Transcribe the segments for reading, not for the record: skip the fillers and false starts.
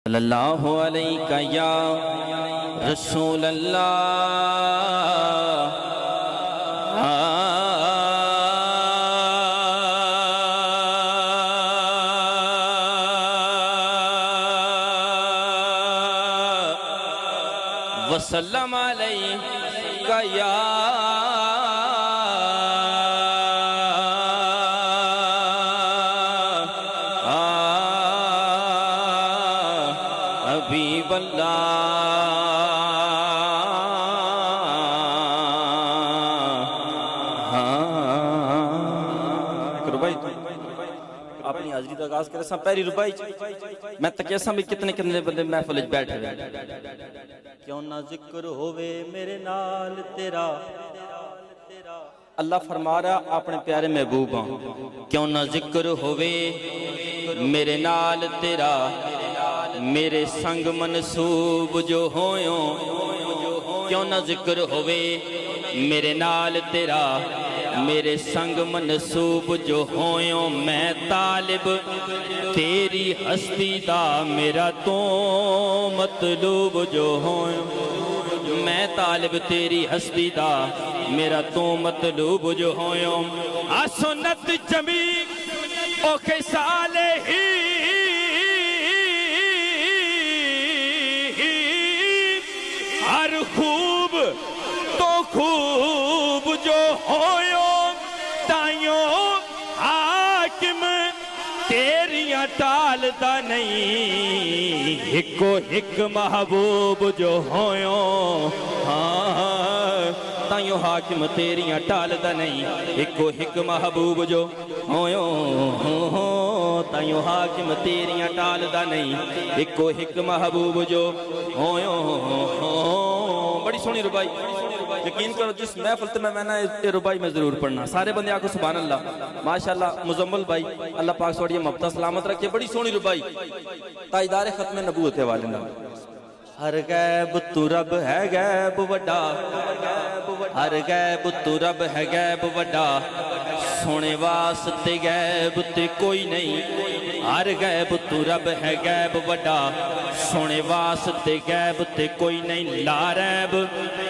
صلی اللہ علیہ یا رسول اللہ وسلم علیہ یا حبیب اللہ اپنی حاضری کا آغاز کرے ساں پہلی روپائی میں تک ایسا بھی کتنے بندے محفل بیٹھے ہوئے کیوں نہ ذکر ہوئے میرے نال تیرا اللہ فرما رہا اپنے پیارے محبوب ہاں کیوں نہ ذکر ہوئے میرے نال تیرا میرے سنگ منصوب جو ہویوں کیوں نہ ذکر ہوئے میرے نال تیرا میرے سنگ منصوب جو ہویوں میں طالب تیری ہستی دا میرا تو مطلوب جو ہویوں میں طالب تیری ہستی دا میرا تو مطلوب جو ہویوں سنت جمی او خصال ہی ہر خوب تو خوب جو ہویوں تائیوں حاکم تیریاں ٹال دا نہیں ہکو ہک محبوب جو ہویوں تائیوں حاکم تیریاں ٹال دا نہیں ہکو ہک محبوب جو ہویوں تائیوں حاکم تیریاں ٹال دا نہیں ہکو ہک محبوب جو ہویوں بڑی سونی ربائی یقین کرو جس محفل تے میں نے یہ ربائی میں ضرور پڑھنا سارے بندے آکو سبحان اللہ ماشاءاللہ مزمل بھائی اللہ پاک سوڑی مبتہ سلامت رکھے بڑی سونی ربائی تاجدار ختم نبوت والے ہر غیب تو رب ہے غیب وڈا ہر غیب تو رب ہے غیب وڈا سونے واسطے غیب تے کوئی نہیں ہر غیب تو رب ہے غیب وڈا سونے واسطے غیب تے کوئی نہیں لا ریب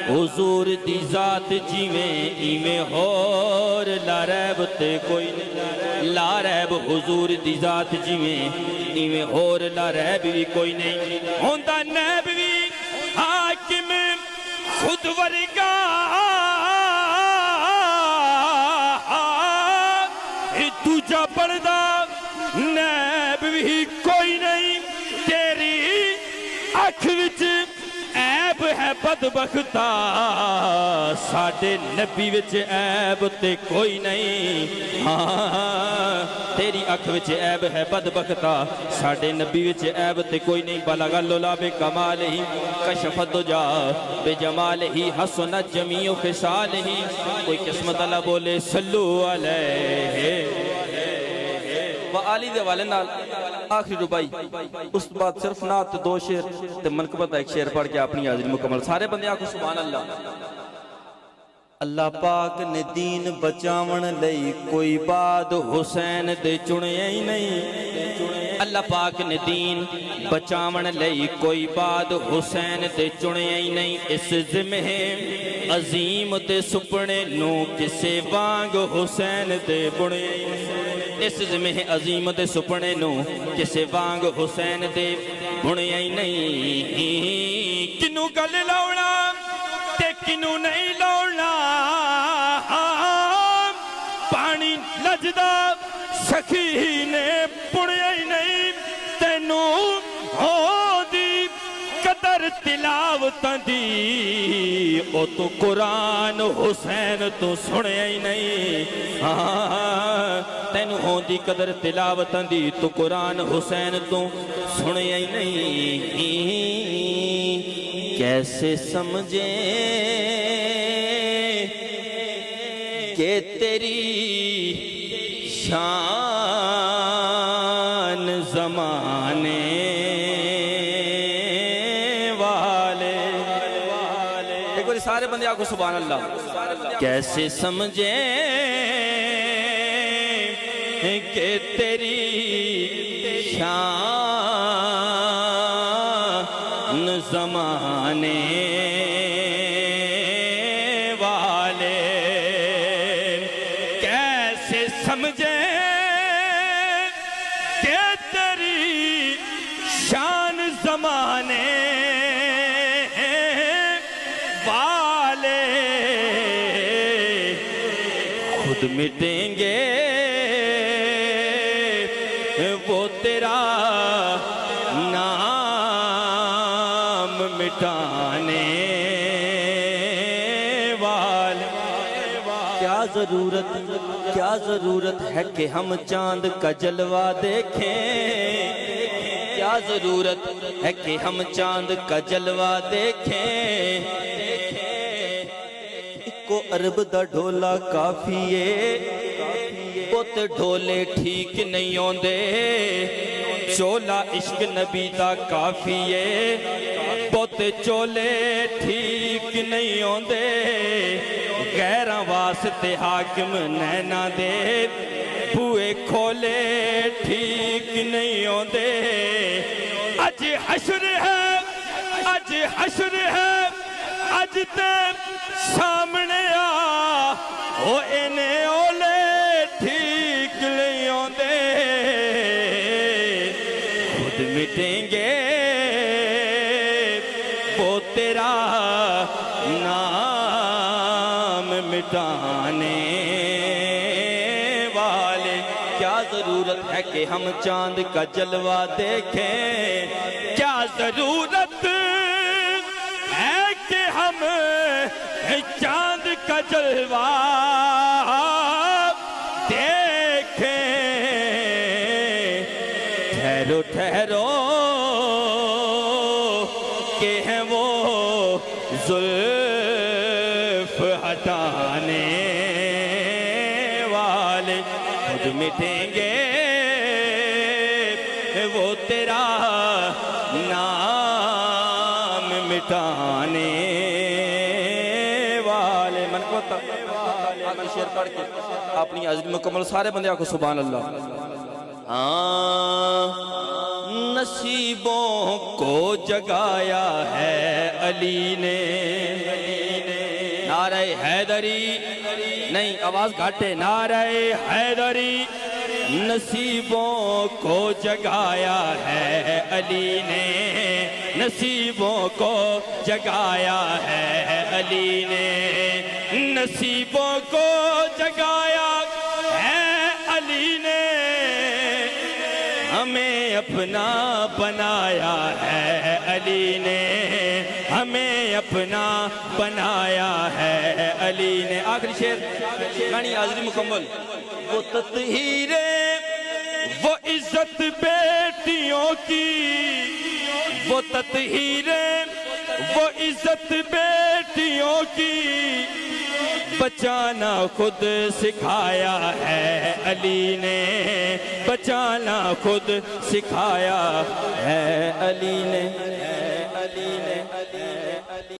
حضور دی ذات جیویں ایویں ہور لا ریب تے کوئی نہیں لا ریب حضور دی ذات جیویں ایویں ہور لا ریب بھی کوئی نہیں ہوندہ نیب بھی حاکم خود ورگا تجھا پردہ نیب بھی کوئی نہیں تیری اکھ وچ عیب ہے بدبختہ ساڑھے نبی وچ عیب تے کوئی نہیں تیری اکھ وچ عیب ہے بدبختہ ساڑھے نبی وچ عیب تے کوئی نہیں بلغ اللہ بے کمال ہی کشف الدجا بے جمال ہی حسنت جمیع خصال ہی کوئی قسمت اللہ بولے صلو علیہ وآلی دے والے نال آخری ربائی اس بعد صرف نات دو شیر تے منقبت ایک شیر پڑھ کے اپنی حاضری مکمل سارے بندے آکو سبحان اللہ اللہ پاک نے دین بچاون لئی کوئی بات حسین دے چنے ہی نہیں اللہ پاک نے دین بچاون لئی کوئی بات حسین دے چنے ہی نہیں اس ذمہ عظیم دے سپنے نو کسے وانگ حسین دے بنے ہی نہیں اس ذمہ عظیم دے سپنے نو کسے وانگ حسین دے بنے ہی نہیں کنو گل لوڑا تے کنو نہیں لوڑا پانی لجدہ سخی نے بنے ہی نہیں تینو ہو دی قدر تلاوتاں دی او تو قرآن حسین تو سنے ہی نہیں تینو ہون دی قدر تلاوتاں دی تو قرآن حسین تو سنے ہی نہیں کیسے سمجھیں کہ تیری شان زمانے والے ایک بار سارے بندے آکو سبحان اللہ کیسے سمجھیں کہ تیری شان زمانے والے کیسے سمجھے کہ تیری شان زمانے والے خود مٹیں گے وہ تیرا نام مٹانے والے کیا ضرورت ہے کہ ہم چاند کا جلوہ دیکھیں کیا ضرورت ہے کہ ہم چاند کا جلوہ دیکھیں کو عرب دا ڈھولا کافی ہے بہت ڈھولے ٹھیک نہیں ہوندے چولا عشق نبی دا کافی ہے بہت چولے ٹھیک نہیں ہوندے غیراں واسطے حاکم نینا دے بوئے کھولے ٹھیک نہیں ہوندے اج حشر ہے اج حشر ہے اج تے سامنے آ او انہیں اولے ٹھیک نہیں ہوندے خود مٹیں گے وہ تیرا نام مٹانے والے کیا ضرورت ہے کہ ہم چاند کا جلوہ دیکھیں کیا ضرورت ہے کہ ہم چاند کا جلوہ دیکھیں ٹھہرو ٹھہرو کہ ہیں وہ زلف ہٹانے والے خود مٹیں گے وہ تیرا نام مٹانے والے من کو آخری شعر پڑھ کے اپنی حاضری مکمل سارے بندے آکھو سبحان اللہ نصیبوں کو جگایا ہے علی نے نعرہ حیدری نہیں آواز گھاٹے نعرہ حیدری نصیبوں کو جگایا ہے علی نے نصیبوں کو جگایا ہے علی نے نصیبوں کو جگایا ہے علی نے ہمیں اپنا بنایا ہے علی نے ہمیں اپنا بنایا ہے علی نے آخری شعر گانی حاضری مکمل وہ تطہیر وہ عزت بیٹیوں کی وہ تطہیر وہ عزت بیٹیوں کی بچانا خود سکھایا ہے علی نے بچانا خود سکھایا ہے علی نے